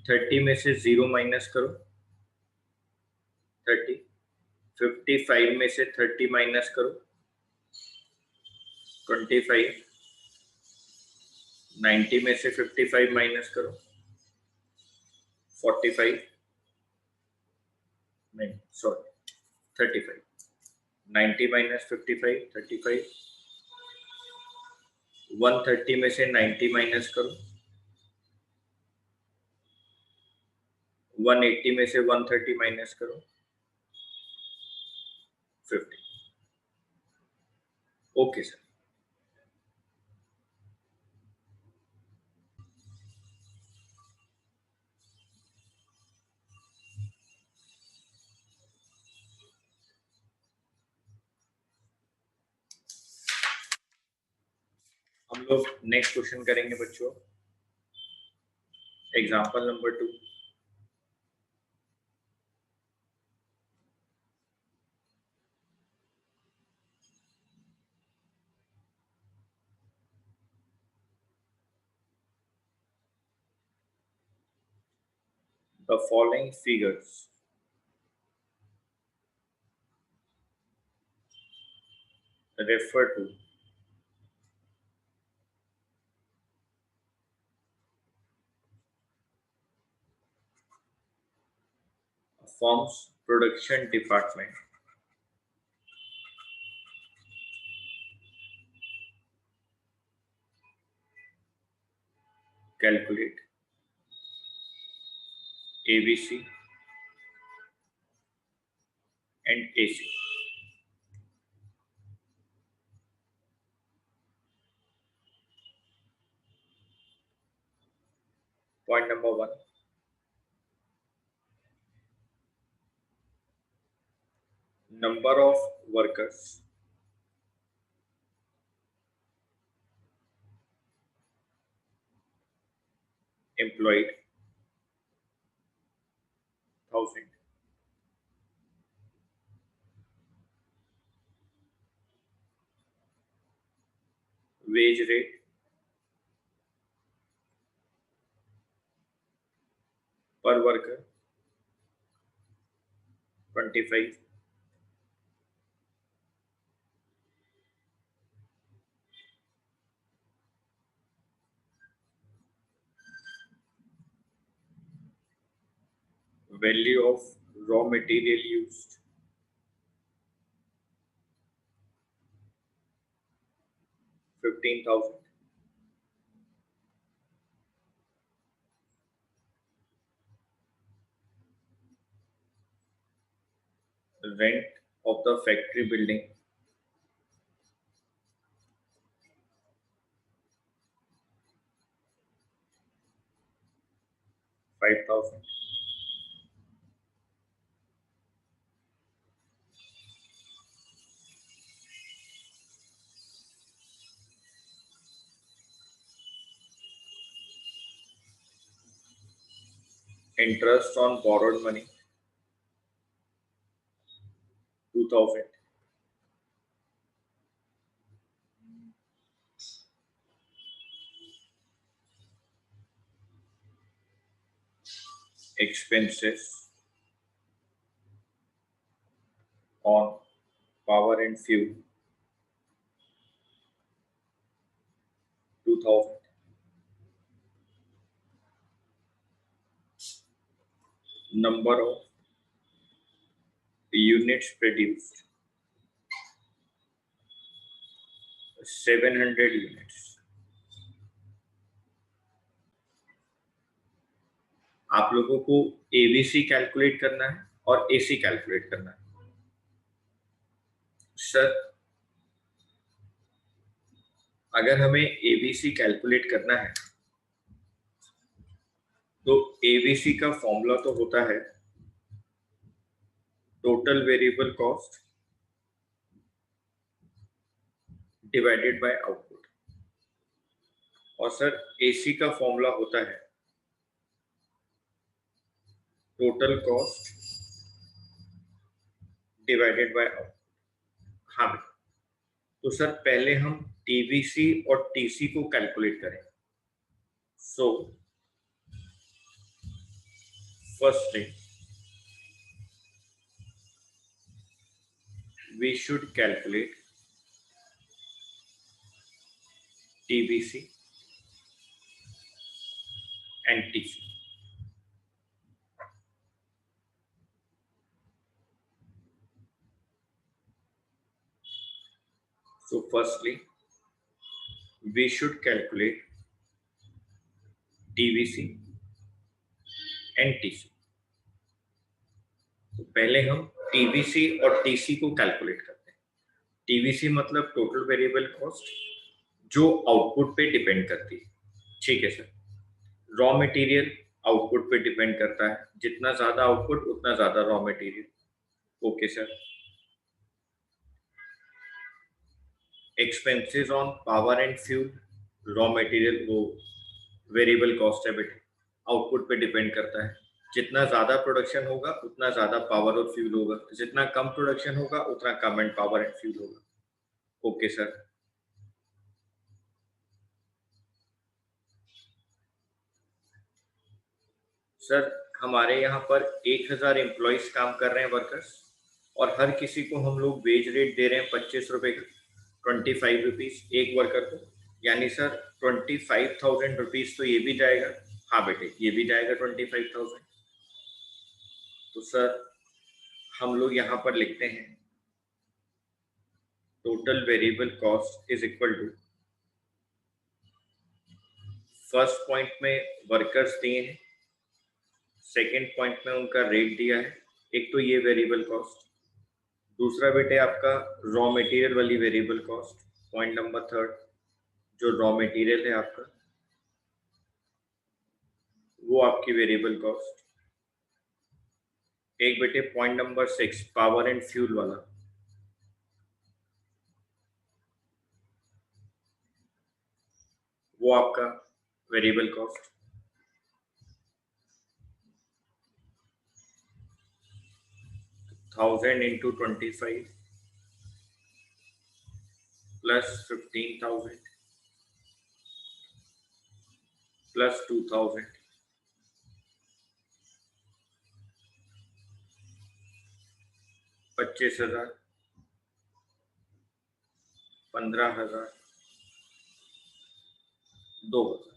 30 में से 0 माइनस करो 30, 55 में से 30 माइनस करो 25, 90 में से 55 माइनस करो 45, नहीं सॉरी 35, 90 माइनस 55 35, 130 में से 90 माइनस करो 180 में से 130 माइनस करो 50। Okay sir. हम लोग नेक्स्ट क्वेश्चन करेंगे बच्चों, example number 2। The following figures refer to a firm's production department. Calculate ABC and AC. Point number 1, number of workers employed 1000. Wage rate per worker 25. Value of raw material used 15,000. Rent of the factory building 5,000. Interest on borrowed money 2,000. Expenses on power and fuel 2,000. Number of units produced 700 units. आप लोगों को ABC calculate करना है और AC calculate करना है. Sir अगर हमें एबीसी कैलकुलेट करना है तो एबीसी का फॉर्मूला तो होता है total variable cost divided by output, और सर एसी का फॉर्मूला होता है total cost divided by output. हाँ बेटा, तो सर पहले हम टीवीसी और टीसी को कैलकुलेट करें. So firstly we should calculate TVC and TC. So firstly we should calculate TVC and TC. तो पहले हम TVC और TC को कैलकुलेट करते हैं. TVC मतलब टोटल वेरिएबल कॉस्ट जो आउटपुट पे डिपेंड करती है. ठीक है सर. रॉ मटेरियल आउटपुट पे डिपेंड करता है, जितना ज्यादा आउटपुट उतना ज्यादा raw material. Okay sir. Expenses on power and fuel, raw material वो वेरिएबल कॉस्ट है बेटे, आउटपुट पे डिपेंड करता है. जितना ज्यादा प्रोडक्शन होगा उतना ज्यादा पावर और फ्यूल होगा, जितना कम प्रोडक्शन होगा उतना कम एंड पावर एंड फ्यूल होगा. Okay sir. सर हमारे यहाँ पर 1000 एम्प्लॉइज काम कर रहे हैं, वर्कर्स, और हर किसी को हम लोग वेज रेट दे रहे हैं 25 रुपए का, 25 रुपीज एक वर्कर को. यानी सर 25,000 रुपीज तो ये भी जाएगा. हाँ बेटे ये भी जाएगा 25,000. तो सर हम लोग यहाँ पर लिखते हैं total variable cost is equal to, first point में वर्कर्स दिए हैं, सेकेंड पॉइंट में उनका रेट दिया है. एक तो ये वेरिएबल कॉस्ट, दूसरा बेटे आपका रॉ मटेरियल वाली variable cost, point number third जो रॉ मटेरियल है आपका वो आपकी वेरिएबल कॉस्ट. एक बेटे point number 6 power and fuel वाला, वो आपका variable cost. 1000 into 25 plus 15,000 plus 2,000 25,000 15,000 2,000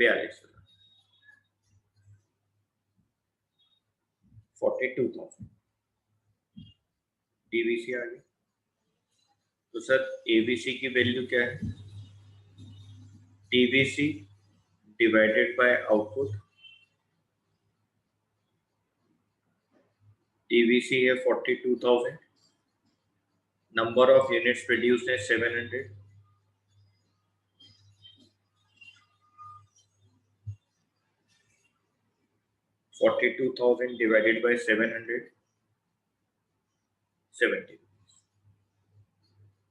42,000 42,000 DVC आ गई। तो सर एबीसी की वैल्यू क्या है? DVC divided by output. DVC है 42,000, नंबर ऑफ यूनिट्स प्रोड्यूस्ड है 700, $42,000 divided by 700 70।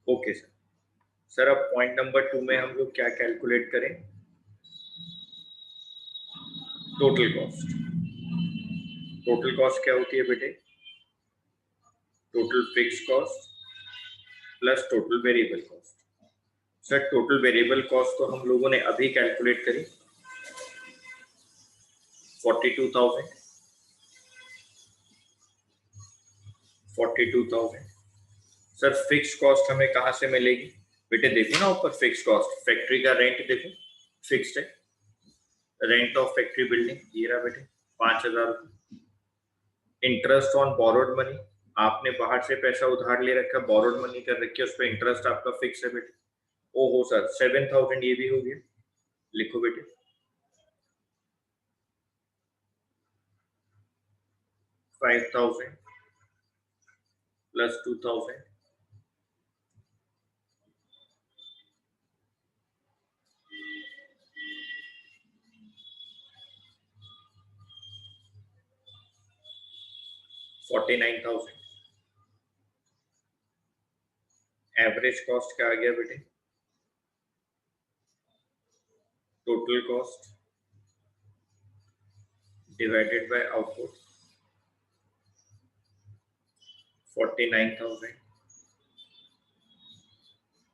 Okay sir. Sir अब पॉइंट नंबर 2 में हम लोग क्या कैलकुलेट करें? Total cost. टोटल कॉस्ट क्या होती है बेटे? Total fix cost plus total variable cost. Sir total variable cost तो हम लोगों ने अभी कैलकुलेट करी 42,000। 42,000। सर फिक्स कॉस्ट हमें कहां से मिलेगी? बेटे देखो ना ऊपर फिक्स कॉस्ट, फैक्ट्री का रेंट देखो फिक्स्ड है, रेंट ऑफ फैक्ट्री बिल्डिंग ये रहा बेटे 5,000। इंटरेस्ट ऑन बोरोड मनी, आपने बाहर से पैसा उधार ले रखा, बोरोड मनी कर रखी है, उस पर इंटरेस्ट आपका फिक्स है बेटे। ओहो सर 7,000 ये भी हो गया, लिखो बेटे। $5,000 प्लस 2,000 49,000। एवरेज कॉस्ट क्या आ गया बेटे? Total cost divided by output 49,000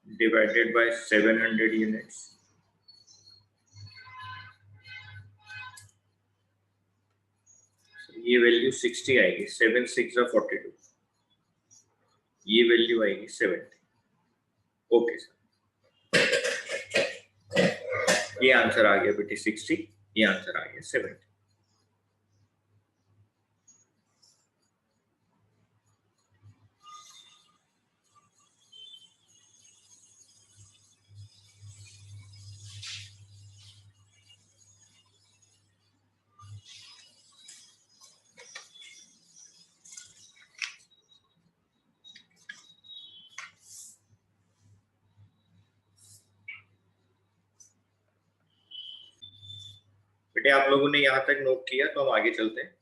divided by 700 units। ये वैल्यू 60 आएगी, 7 6 42, ये वैल्यू आएगी 70। ओके सर, ये आंसर आ गया बेटी 60, ये आंसर आ गया 70। बेटे आप लोगों ने यहां तक नोट किया तो हम आगे चलते हैं।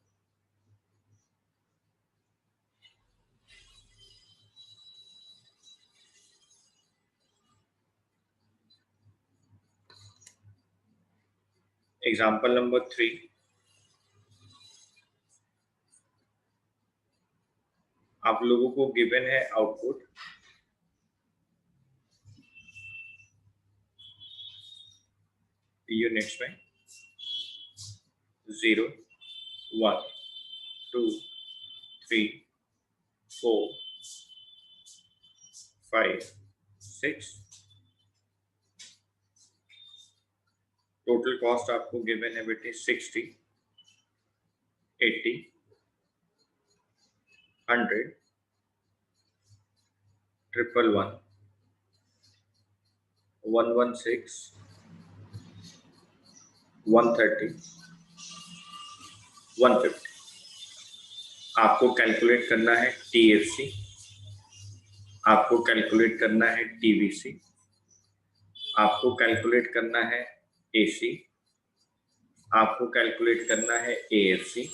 एग्जाम्पल नंबर 3, आप लोगों को गिवन है आउटपुट यूनिट्स में 0 1 2 3 4 5 6। टोटल कॉस्ट आपको गिवन है बेटे 60 80 100 111 116 130 150। आपको कैलकुलेट करना है टीएफसी, आपको कैलकुलेट करना है टीवीसी, आपको कैलकुलेट करना है एसी, आपको कैलकुलेट करना है एएफसी,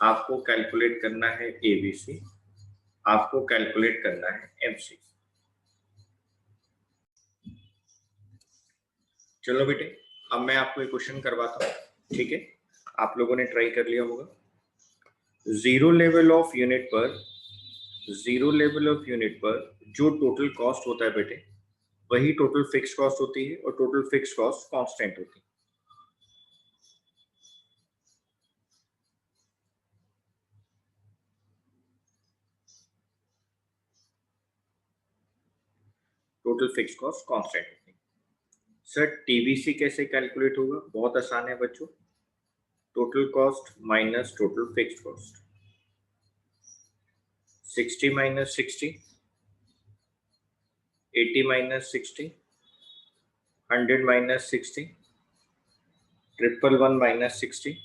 आपको कैलकुलेट करना है एबीसी, आपको कैलकुलेट करना है एमसी। चलो बेटे अब मैं आपको एक क्वेश्चन करवाता हूँ, ठीक है, आप लोगों ने ट्राई कर लिया होगा। जीरो लेवल ऑफ यूनिट पर जो टोटल कॉस्ट होता है बेटे, वही टोटल फिक्स कॉस्ट होती है और टोटल फिक्स कॉस्ट कांस्टेंट होती है। टोटल फिक्स कॉस्ट कांस्टेंट होती है। सर टीबीसी कैसे कैलकुलेट होगा? बहुत आसान है बच्चों, total cost minus total fix cost, 60 minus 60, 80 minus 60, 100 minus 60, 111 minus 60,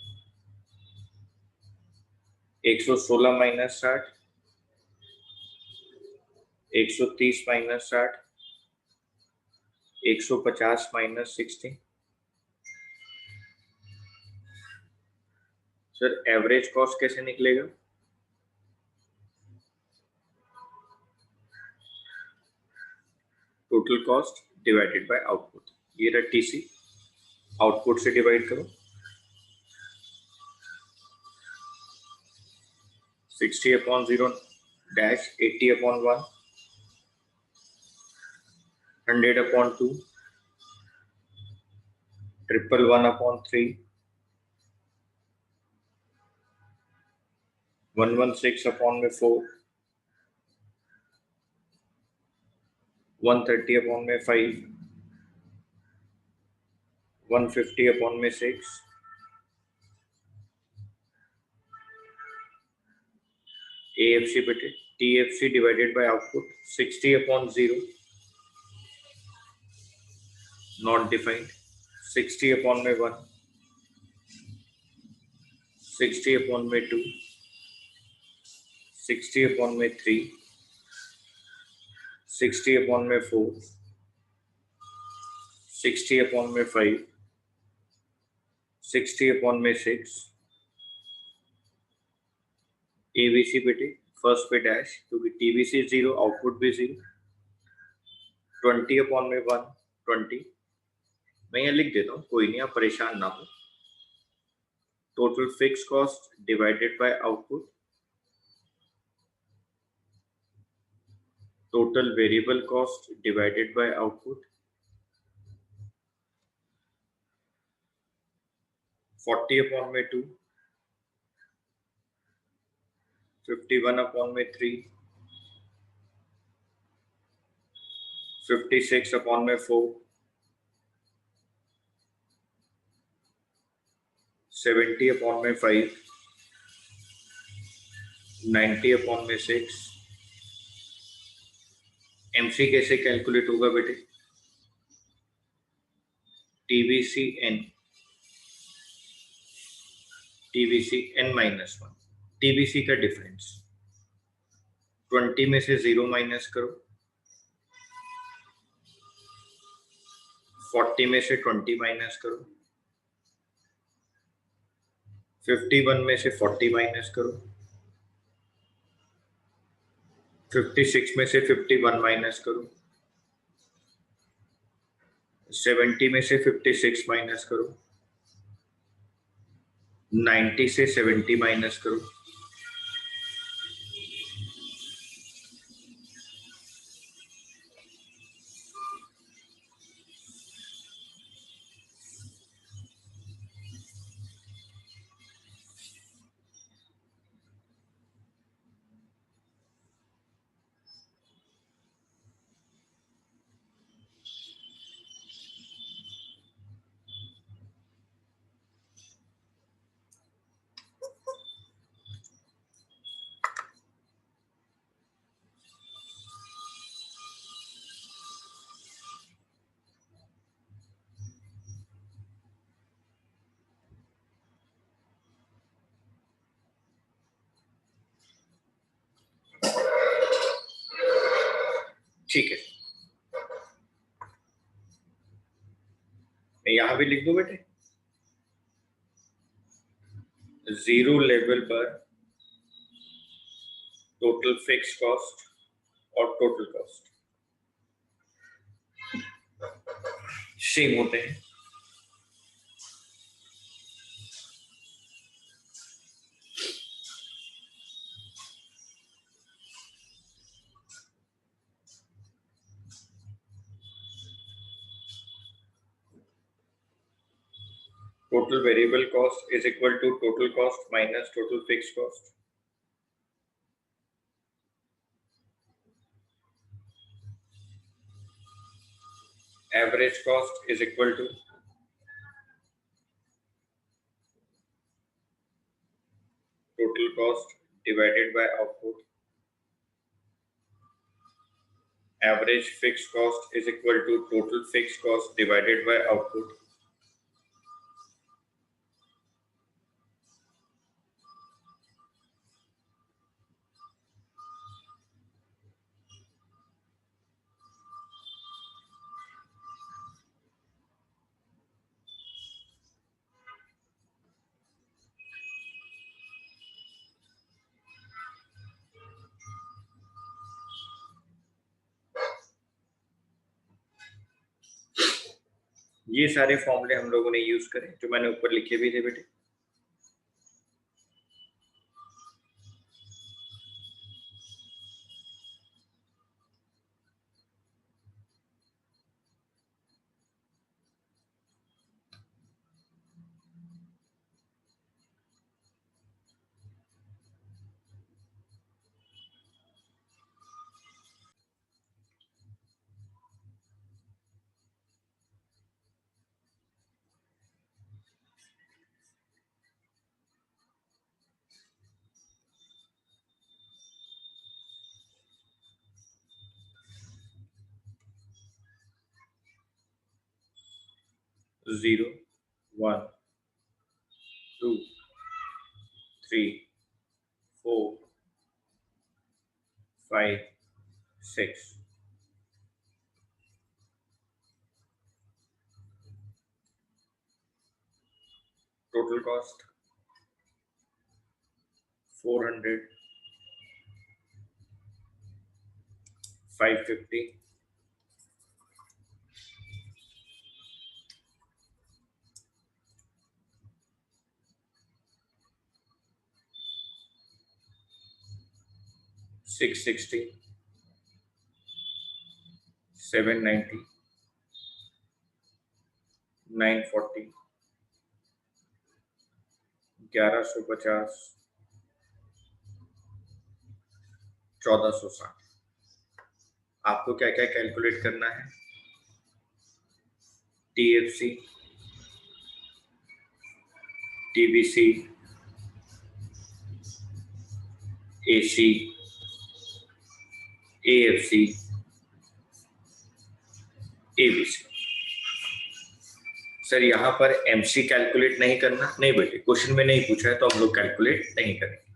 116 minus 60, 130 minus 60, 150 minus 60। Sir average cost कैसे निकलेगा? Total cost divided by output, ये रहा टीसी, आउटपुट से डिवाइड करो, 60 upon 0 dash 80 upon 1, 100 upon 2, 111 upon 3, 116 upon में 4, 130 अपॉन में 5, 150 upon में 6, AFC बेटे, TFC divided by output, 60 upon 0 not defined, 60 upon में 1, 60 अपॉन में 2, 60 अपॉन में 3, 60 अपॉन में 4, 60 अपॉन में 5, 60 अपॉन में 6, ABC बेटे फर्स्ट पे डैश, क्योंकि TBC 0, आउटपुट भी 0, 20 अपॉन में 1, 20, मैं यहाँ लिख देता हूँ, कोई नहीं, आप परेशान ना हो। Total fix cost divided by output, total variable cost divided by output, 40 upon में 2, 51 अपॉन में 3, 56 अपॉन में 4, 70 अपॉन में 5, 90 अपॉन में 6। MC कैसे कैलकुलेट होगा बेटे? TBC n माइनस 1, TBC का डिफरेंस, 20 में से 0 माइनस करो, 40 में से 20 माइनस करो, 51 में से 40 माइनस करो, 56 में से 51 माइनस करो, 70 में से 56 माइनस करो, 90 से 70 माइनस करो, ठीक है, मैं यहां भी लिख दूं बेटे, जीरो लेवल पर टोटल फिक्स कॉस्ट और टोटल कॉस्ट सेम होते हैं, total variable cost is equal to total cost minus total fixed cost. Average cost is equal to total cost divided by output. Average fixed cost is equal to total fixed cost divided by output. ये सारे फॉर्मूले हम लोगों ने use करे जो मैंने ऊपर लिखे भी थे बेटे. Zero, 1, 2, 3, 4, 5, 6. Total cost 400, 550, 660, 790, 940, 1150, 1460. आपको क्या क्या कैलकुलेट करना है? TFC, TBC, AC, AFC, ABC. Sir यहाँ पर MC कैलकुलेट नहीं करना? नहीं बेटे, क्वेश्चन में नहीं पूछा है तो हम लोग कैलकुलेट नहीं करेंगे.